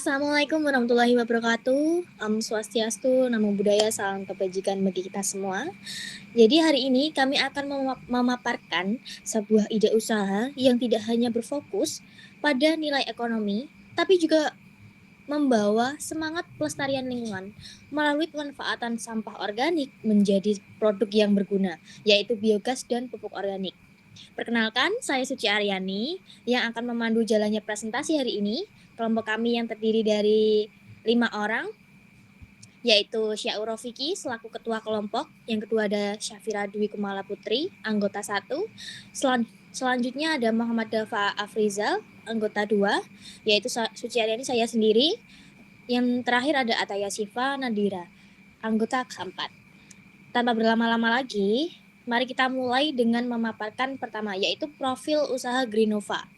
Assalamualaikum warahmatullahi wabarakatuh. Swastiastu, Namo Buddhaya, salam kebajikan bagi kita semua. Jadi hari ini kami akan memaparkan sebuah ide usaha yang tidak hanya berfokus pada nilai ekonomi, tapi juga membawa semangat pelestarian lingkungan melalui pemanfaatan sampah organik menjadi produk yang berguna, yaitu biogas dan pupuk organik. Perkenalkan, saya Suci Aryani yang akan memandu jalannya presentasi hari ini. Kelompok kami yang terdiri dari 5 orang, yaitu Syaur Rofiki selaku ketua kelompok, yang kedua ada Syafira Dwi Kumala Putri, anggota 1. Selanjutnya ada Muhammad Dafa Afrizal, anggota 2, yaitu Suci Aryani saya sendiri. Yang terakhir ada Ataya Siva Nadira, anggota keempat. Tanpa berlama-lama lagi, mari kita mulai dengan memaparkan pertama, yaitu profil usaha Greenova.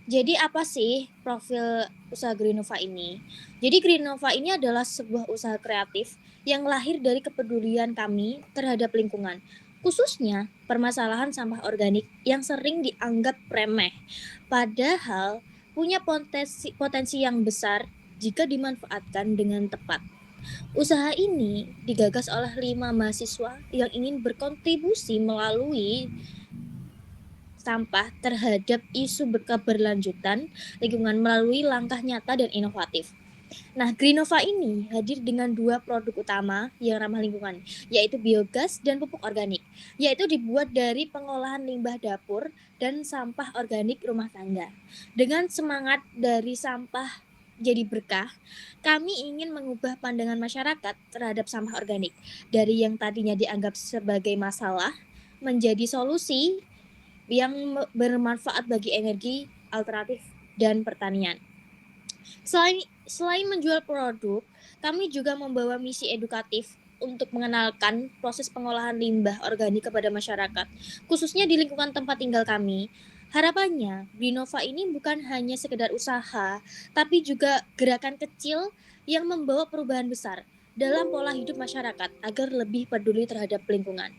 Jadi apa sih profil usaha Greenova ini? Jadi Greenova ini adalah sebuah usaha kreatif yang lahir dari kepedulian kami terhadap lingkungan, khususnya permasalahan sampah organik yang sering dianggap remeh, padahal punya potensi yang besar jika dimanfaatkan dengan tepat. Usaha ini digagas oleh 5 mahasiswa yang ingin berkontribusi melalui sampah terhadap isu keberlanjutan lingkungan melalui langkah nyata dan inovatif. Nah, Greenova ini hadir dengan 2 produk utama yang ramah lingkungan, yaitu biogas dan pupuk organik, yaitu dibuat dari pengolahan limbah dapur dan sampah organik rumah tangga. Dengan semangat dari sampah jadi berkah, kami ingin mengubah pandangan masyarakat terhadap sampah organik dari yang tadinya dianggap sebagai masalah menjadi solusi yang bermanfaat bagi energi alternatif dan pertanian. Selain menjual produk, kami juga membawa misi edukatif untuk mengenalkan proses pengolahan limbah organik kepada masyarakat, khususnya di lingkungan tempat tinggal kami. Harapannya, Greenova ini bukan hanya sekedar usaha, tapi juga gerakan kecil yang membawa perubahan besar dalam pola hidup masyarakat agar lebih peduli terhadap lingkungan.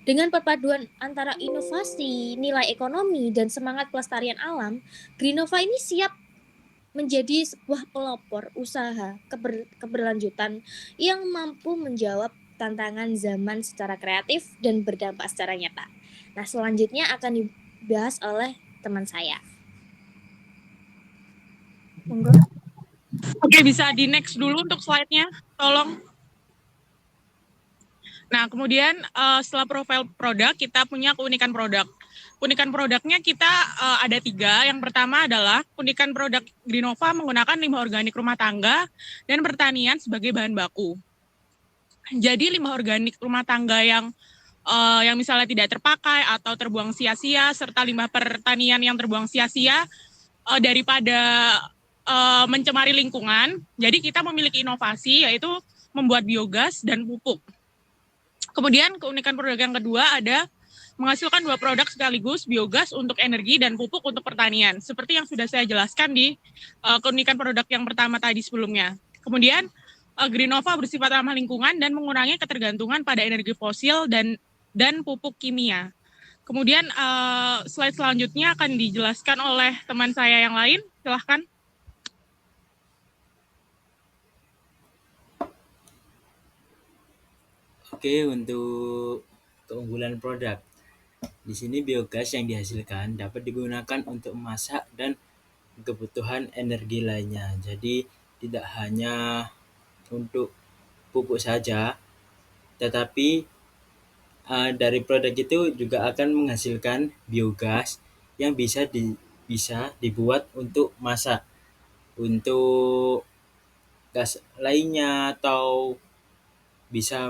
Dengan perpaduan antara inovasi, nilai ekonomi, dan semangat pelestarian alam, Greenova ini siap menjadi sebuah pelopor usaha keberlanjutan yang mampu menjawab tantangan zaman secara kreatif dan berdampak secara nyata. Nah, selanjutnya akan dibahas oleh teman saya. Monggo. Oke, bisa di next dulu untuk slide-nya, tolong. Nah, kemudian setelah profil produk, kita punya keunikan produk. Keunikan produknya kita ada 3. Yang pertama adalah keunikan produk Greenova menggunakan limbah organik rumah tangga dan pertanian sebagai bahan baku. Jadi limbah organik rumah tangga yang misalnya tidak terpakai atau terbuang sia-sia, serta limbah pertanian yang terbuang sia-sia, daripada mencemari lingkungan, jadi kita memiliki inovasi yaitu membuat biogas dan pupuk. Kemudian keunikan produk yang kedua ada menghasilkan 2 produk sekaligus, biogas untuk energi dan pupuk untuk pertanian. Seperti yang sudah saya jelaskan di keunikan produk yang pertama tadi sebelumnya. Kemudian Greenova bersifat ramah lingkungan dan mengurangi ketergantungan pada energi fosil dan pupuk kimia. Kemudian slide selanjutnya akan dijelaskan oleh teman saya yang lain. Silahkan. Oke, untuk keunggulan produk. Di sini biogas yang dihasilkan dapat digunakan untuk memasak dan kebutuhan energi lainnya. Jadi tidak hanya untuk pupuk saja, tetapi dari produk itu juga akan menghasilkan biogas yang bisa dibuat untuk masak, untuk gas lainnya, atau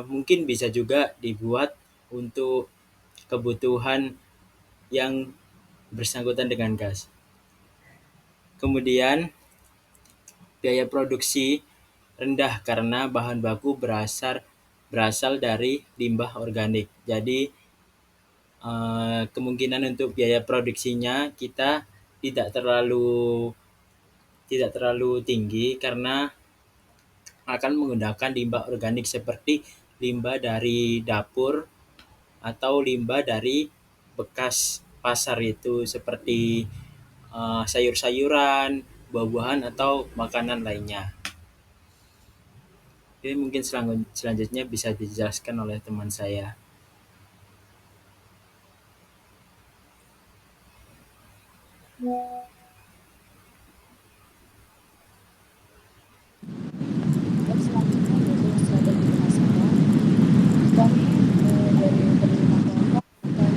mungkin bisa juga dibuat untuk kebutuhan yang bersangkutan dengan gas. Kemudian biaya produksi rendah karena bahan baku berasal dari limbah organik. Jadi kemungkinan untuk biaya produksinya kita tidak terlalu tinggi karena akan menggunakan limbah organik seperti limbah dari dapur atau limbah dari bekas pasar, itu seperti sayur-sayuran, buah-buahan atau makanan lainnya. Jadi mungkin selanjutnya bisa dijelaskan oleh teman saya. Dan selanjutnya yaitu strategi pemasaran. Kami dari penerima kelompok akan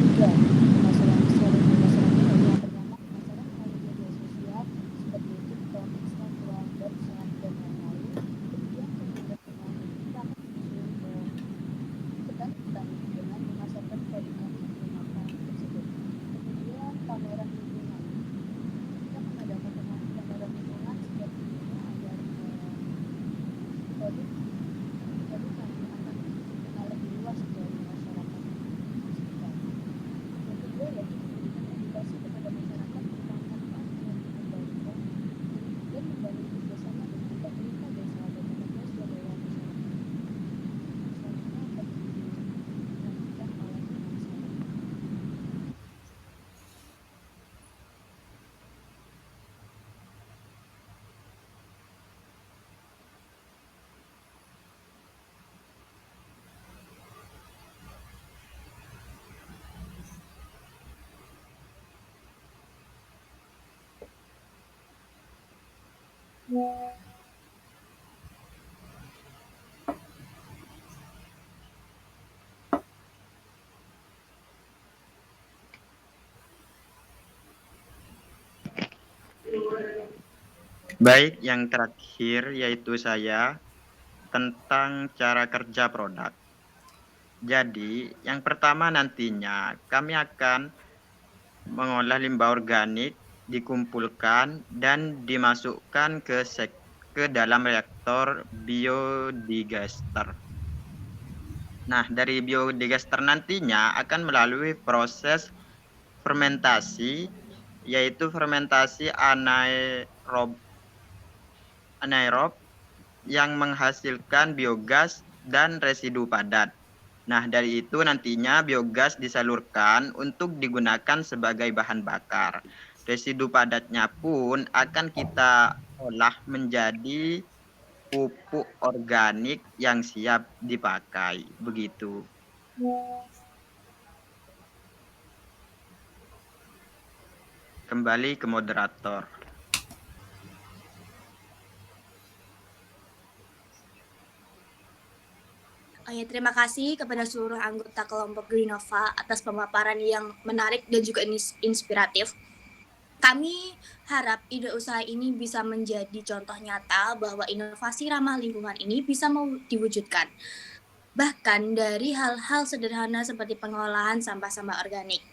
tiga pemasaran strategi pemasarannya, yaitu yang pertama pemasaran melalui media sosial seperti TikTok, Instagram, WhatsApp, dan lain-lain. Kemudian kita akan menyusun petani-petani dengan memasarkan produk kami di makan tersebut. Kemudian pameran lingkungan. Kita mengadakan pameran lingkungan seperti ini agar produk produk kami akan dikenal lebih luas dari masyarakat sekitar. Yang kedua yaitu memberikan edukasi kepada masyarakat tentang manfaat energi terbarukan dan membangun kerjasama dengan pemerintah desa dan lembaga swadaya masyarakat. Selanjutnya akan dilanjutkan oleh teman saya. Baik, yang terakhir yaitu saya tentang cara kerja produk. Jadi, yang pertama nantinya kami akan mengolah limbah organik, dikumpulkan dan dimasukkan ke dalam reaktor biodigester. Nah, dari biodigester nantinya akan melalui proses fermentasi, yaitu fermentasi anaerob yang menghasilkan biogas dan residu padat. Nah, dari itu nantinya biogas disalurkan untuk digunakan sebagai bahan bakar. Residu padatnya pun akan kita olah menjadi pupuk organik yang siap dipakai. Begitu. Kembali ke moderator. Ya, terima kasih kepada seluruh anggota kelompok Greenova atas pemaparan yang menarik dan juga inspiratif. Kami harap ide usaha ini bisa menjadi contoh nyata bahwa inovasi ramah lingkungan ini bisa diwujudkan. Bahkan dari hal-hal sederhana seperti pengolahan sampah-sampah organik.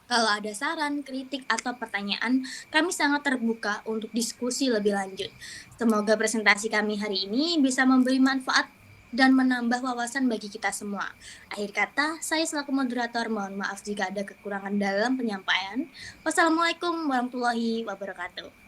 Kalau ada saran, kritik, atau pertanyaan, kami sangat terbuka untuk diskusi lebih lanjut. Semoga presentasi kami hari ini bisa memberi manfaat dan menambah wawasan bagi kita semua. Akhir kata, saya selaku moderator mohon maaf jika ada kekurangan dalam penyampaian. Wassalamualaikum warahmatullahi wabarakatuh.